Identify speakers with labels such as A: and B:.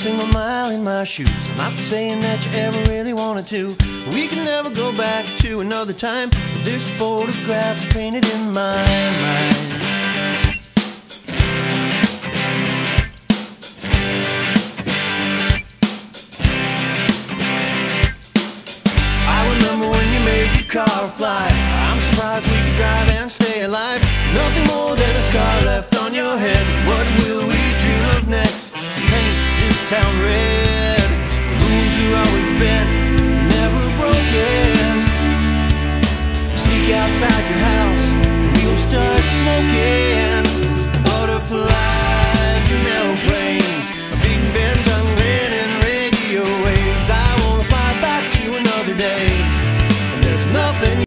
A: single mile in my shoes. I'm not saying that you ever really wanted to. We can never go back to another time, but this photograph's painted in my mind. I remember when you made your car fly. I'm surprised we could drive and stay alive. Nothing more than a scar left on your head. What will we dream of next? To paint this town red. Rules are always bent, never broken. Sneak outside your house, we'll start smoking. Butterflies and airplanes, a Big Ben jungling and radio waves. I wanna fly back to another day, and there's nothing